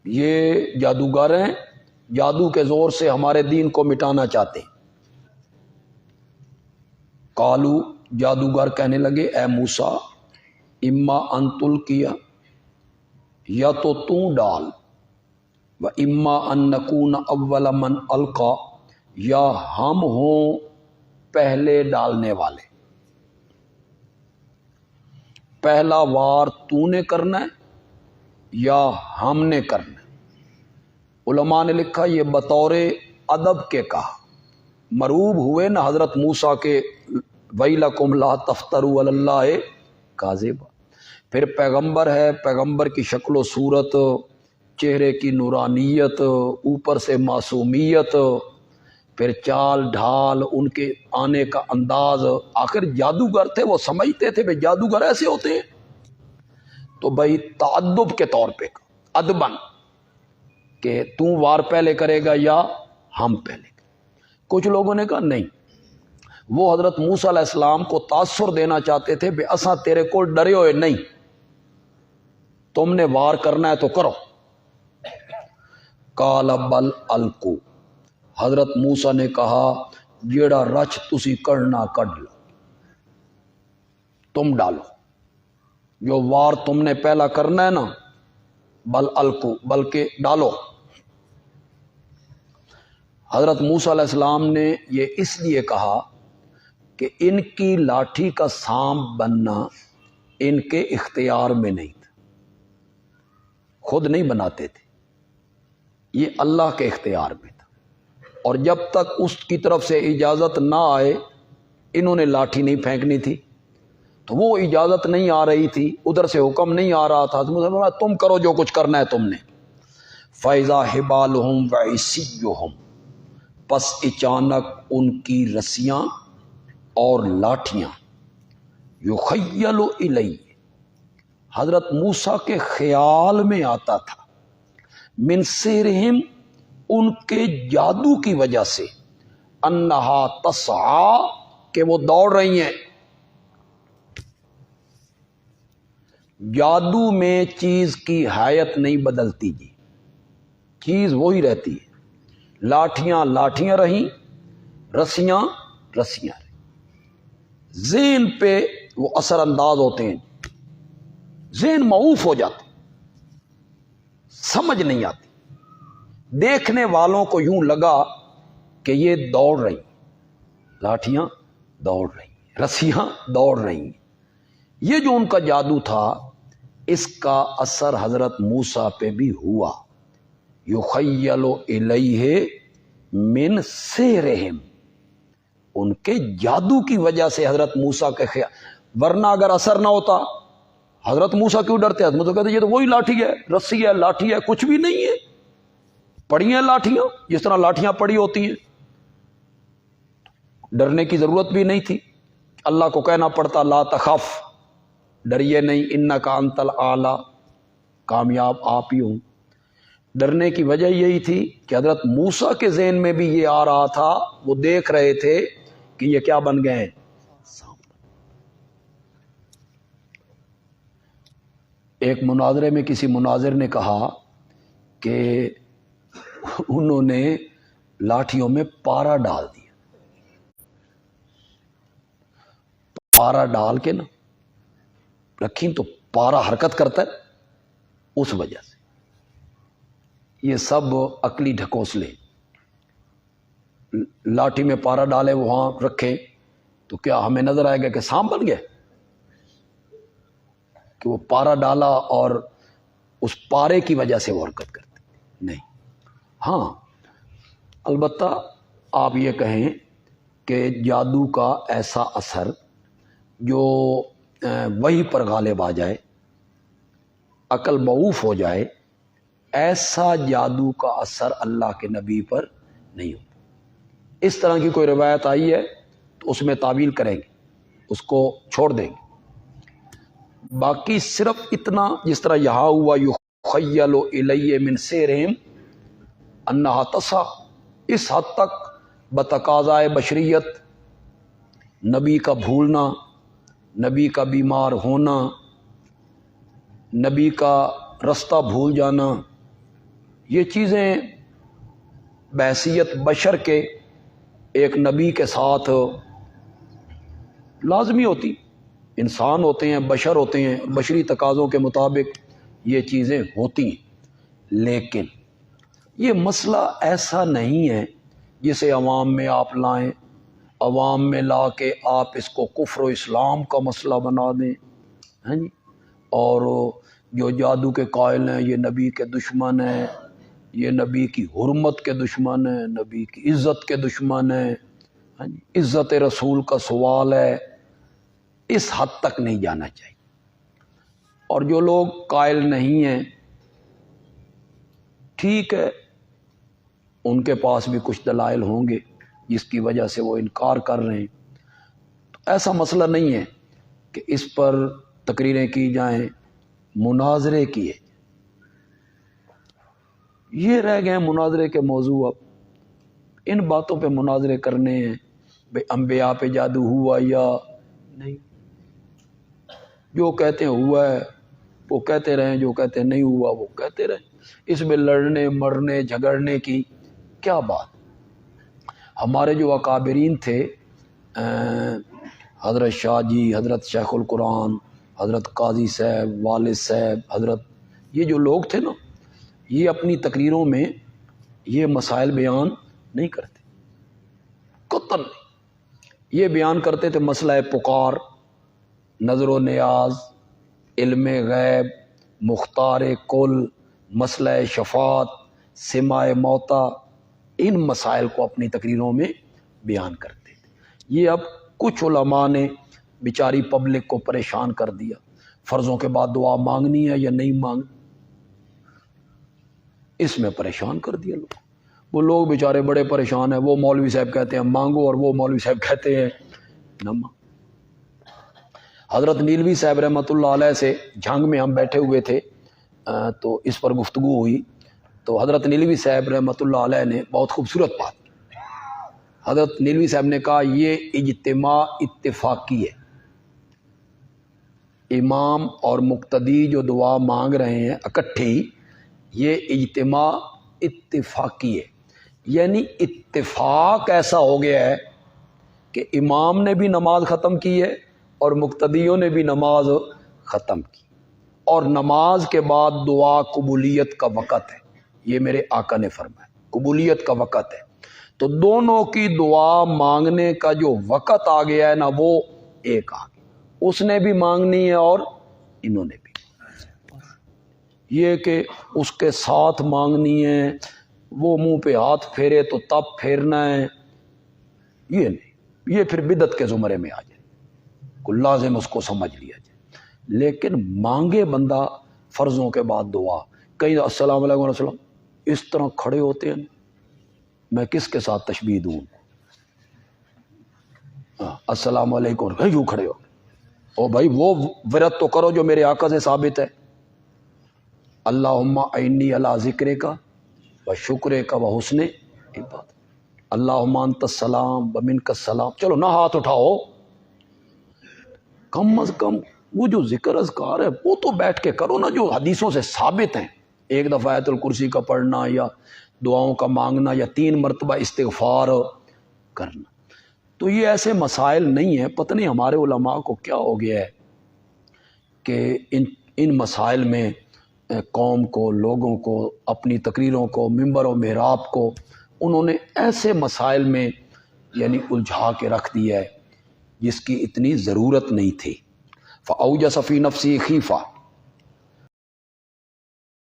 یہ جادوگر ہیں، جادو کے زور سے ہمارے دین کو مٹانا چاہتے ہیں۔ قالو، جادوگر کہنے لگے اے موسیٰ اما ان تلقیا، یا تو ڈال، و اما ان نکون اول من القا، یا ہم ہوں پہلے ڈالنے والے۔ پہلا وار تو نے کرنا ہے یا ہم نے کرنا ہے؟ علماء نے لکھا یہ بطور ادب کے کہا، مروب ہوئے نا حضرت موسیٰ کے ویلکم لا تفتروا علی اللہ کاذبا۔ پھر پیغمبر ہے، پیغمبر کی شکل و صورت، چہرے کی نورانیت، اوپر سے معصومیت، پھر چال ڈھال، ان کے آنے کا انداز، آخر جادوگر تھے، وہ سمجھتے تھے بھئی جادوگر ایسے ہوتے ہیں، تو بھئی تعدب کے طور پہ ادبن کہ تو وار پہلے کرے گا یا ہم پہلے۔ کچھ لوگوں نے کہا نہیں، وہ حضرت موسیٰ علیہ السلام کو تاثر دینا چاہتے تھے بے اساں تیرے کو ڈرے ہوئے نہیں، تم نے وار کرنا ہے تو کرو۔ قال بل القوا، حضرت موسیٰ نے کہا جیڑا رچ تسی کرنا کڈ لو، تم ڈالو، جو وار تم نے پہلا کرنا ہے نا، بل القوا، بلکہ ڈالو۔ حضرت موسیٰ علیہ السلام نے یہ اس لیے کہا کہ ان کی لاٹھی کا سانپ بننا ان کے اختیار میں نہیں تھا، خود نہیں بناتے تھے، یہ اللہ کے اختیار میں تھا، اور جب تک اس کی طرف سے اجازت نہ آئے انہوں نے لاٹھی نہیں پھینکنی تھی، تو وہ اجازت نہیں آ رہی تھی، ادھر سے حکم نہیں آ رہا تھا، تم کرو جو کچھ کرنا ہے تم نے۔ فَإِذَا حِبَالُهُمْ وَعِصِيُّهُمْ، پس اچانک ان کی رسیاں اور لاٹھیاں، یخیل الی، حضرت موسیٰ کے خیال میں آتا تھا، من سحرہم، ان کے جادو کی وجہ سے، انہا تسعی، کہ وہ دوڑ رہی ہیں۔ جادو میں چیز کی حیت نہیں بدلتی جی، چیز وہی رہتی ہے، لاٹھیاں لاٹھیاں رہیں، رسیاں رسیاں رہیں، ذہن پہ وہ اثر انداز ہوتے ہیں، ذہن معوف ہو جاتے، سمجھ نہیں آتی، دیکھنے والوں کو یوں لگا کہ یہ دوڑ رہی، لاٹھیاں دوڑ رہی، رسیاں دوڑ رہی۔ یہ جو ان کا جادو تھا اس کا اثر حضرت موسیٰ پہ بھی ہوا، یخیل الیہ من سحرہم، ان کے جادو کی وجہ سے حضرت موسیٰ کے خیال، ورنہ اگر اثر نہ ہوتا حضرت موسیٰ کیوں ڈرتے؟ حضرت موسیٰ کہتے یہ تو وہی لاٹھی ہے، رسی ہے، لاٹھی ہے، کچھ بھی نہیں ہے، پڑی ہیں لاٹھیاں جس طرح لاٹھیاں پڑی ہوتی ہیں، ڈرنے کی ضرورت بھی نہیں تھی، اللہ کو کہنا پڑتا لا تخف، ڈریے نہیں، انک انت الاعلی، کامیاب آپ ہی ہوں۔ ڈرنے کی وجہ یہی تھی کہ حضرت موسیٰ کے ذہن میں بھی یہ آ رہا تھا، وہ دیکھ رہے تھے کہ یہ کیا بن گئے ہیں، سانپ۔ ایک مناظرے میں کسی مناظر نے کہا کہ انہوں نے لاٹھیوں میں پارا ڈال دیا، پارا ڈال کے نا رکھیں تو پارا حرکت کرتا ہے، اس وجہ سے یہ سب عقلی ڈھکوسلے، لاٹھی میں پارا ڈالے وہاں رکھے تو کیا ہمیں نظر آئے گا کہ سانپ بن گیا کہ وہ پارا ڈالا اور اس پارے کی وجہ سے وہ حرکت کرتے؟ نہیں۔ ہاں البتہ آپ یہ کہیں کہ جادو کا ایسا اثر جو وہی پر غالب آ جائے، عقل معوف ہو جائے، ایسا جادو کا اثر اللہ کے نبی پر نہیں ہوتا۔ اس طرح کی کوئی روایت آئی ہے تو اس میں تعویل کریں گے، اس کو چھوڑ دیں گے۔ باقی صرف اتنا جس طرح یہاں ہوا یخیل الی من سحرہم انہا تسعی، اس حد تک بتقاضائے بشریت، نبی کا بھولنا، نبی کا بیمار ہونا، نبی کا رستہ بھول جانا، یہ چیزیں بحیثیت بشر کے ایک نبی کے ساتھ لازمی ہوتی. انسان ہوتے ہیں، بشر ہوتے ہیں، بشری تقاضوں کے مطابق یہ چیزیں ہوتی ہیں. لیکن یہ مسئلہ ایسا نہیں ہے جسے عوام میں آپ لائیں، عوام میں لا کے آپ اس کو کفر و اسلام کا مسئلہ بنا دیں. ہاں جی، اور جو جادو کے قائل ہیں یہ نبی کے دشمن ہیں، یہ نبی کی حرمت کے دشمن ہیں، نبی کی عزت کے دشمن ہیں. ہاں جی، عزت رسول کا سوال ہے. اس حد تک نہیں جانا چاہیے. اور جو لوگ قائل نہیں ہیں، ٹھیک ہے، ان کے پاس بھی کچھ دلائل ہوں گے جس کی وجہ سے وہ انکار کر رہے ہیں. تو ایسا مسئلہ نہیں ہے کہ اس پر تقریریں کی جائیں، مناظرے کیے. یہ رہ گئے مناظرے کے موضوع. اب ان باتوں پہ مناظرے کرنے ہیں، بھئی انبیاء پہ جادو ہوا یا نہیں. جو کہتے ہیں ہوا ہے وہ کہتے رہیں، جو کہتے ہیں نہیں ہوا وہ کہتے رہیں. اس میں لڑنے مرنے جھگڑنے کی کیا بات. ہمارے جو اکابرین تھے، حضرت شاہ جی، حضرت شیخ القرآن، حضرت قاضی صاحب، والد صاحب، حضرت، یہ جو لوگ تھے نا، یہ اپنی تقریروں میں یہ مسائل بیان نہیں کرتے، قطعاً نہیں. یہ بیان کرتے تھے مسئلہ پکار، نظر و نیاز، علم غیب، مختار کل، مسئلہ شفاعت، سماع موتا. ان مسائل کو اپنی تقریروں میں بیان کرتے تھے. یہ اب کچھ علماء نے بیچاری پبلک کو پریشان کر دیا. فرضوں کے بعد دعا مانگنی ہے یا نہیں مانگنی، اس میں پریشان کر دیا لوگ. وہ لوگ بیچارے بڑے پریشان ہیں. وہ مولوی صاحب کہتے ہیں مانگو اور وہ مولوی صاحب کہتے ہیں نہ مانگو. حضرت نیلوی صاحب رحمۃ اللہ علیہ سے جھنگ میں ہم بیٹھے ہوئے تھے تو اس پر گفتگو ہوئی. تو حضرت نیلوی صاحب رحمۃ اللہ علیہ نے بہت خوبصورت بات، حضرت نیلوی صاحب نے کہا یہ اجتماع اتفاقی ہے. امام اور مقتدی جو دعا مانگ رہے ہیں اکٹھی، یہ اجتماع اتفاقی ہے. یعنی اتفاق ایسا ہو گیا ہے کہ امام نے بھی نماز ختم کی ہے اور مقتدیوں نے بھی نماز ختم کی، اور نماز کے بعد دعا قبولیت کا وقت ہے. یہ میرے آقا نے فرمایا قبولیت کا وقت ہے. تو دونوں کی دعا مانگنے کا جو وقت آ گیا ہے نا، وہ ایک آ گیا. اس نے بھی مانگنی ہے اور انہوں نے بھی. یہ کہ اس کے ساتھ مانگنی ہے، وہ منہ پہ ہاتھ پھیرے تو تب پھیرنا ہے، یہ نہیں. یہ پھر بدعت کے زمرے میں آ جائے، کوئی لازم اس کو سمجھ لیا جائے. لیکن مانگے بندہ فرضوں کے بعد دعا. کہیں السلام علیکم ورحمۃ اللہ اس طرح کھڑے ہوتے ہیں، میں کس کے ساتھ تشبیہ دوں؟ السلام علیکم یوں کھڑے ہو. او بھائی وہ ورد تو کرو جو میرے آقا سے ثابت ہے. اللہم اعنی علی ذکرے کا و شکرے کا و حسن عبادت. اللہم انت السلام و منک السلام. چلو نہ ہاتھ اٹھاؤ، کم از کم وہ جو ذکر اذکار ہے وہ تو بیٹھ کے کرو نا، جو حدیثوں سے ثابت ہیں. ایک دفعہ آیت الکرسی کا پڑھنا یا دعاؤں کا مانگنا یا 3 مرتبہ استغفار کرنا. تو یہ ایسے مسائل نہیں ہیں. پتہ نہیں ہمارے علماء کو کیا ہو گیا ہے کہ ان مسائل میں قوم کو، لوگوں کو، اپنی تقریروں کو، ممبر و محراب کو انہوں نے ایسے مسائل میں یعنی الجھا کے رکھ دیا ہے جس کی اتنی ضرورت نہیں تھی. فاوجس فی نفسی خیفہ،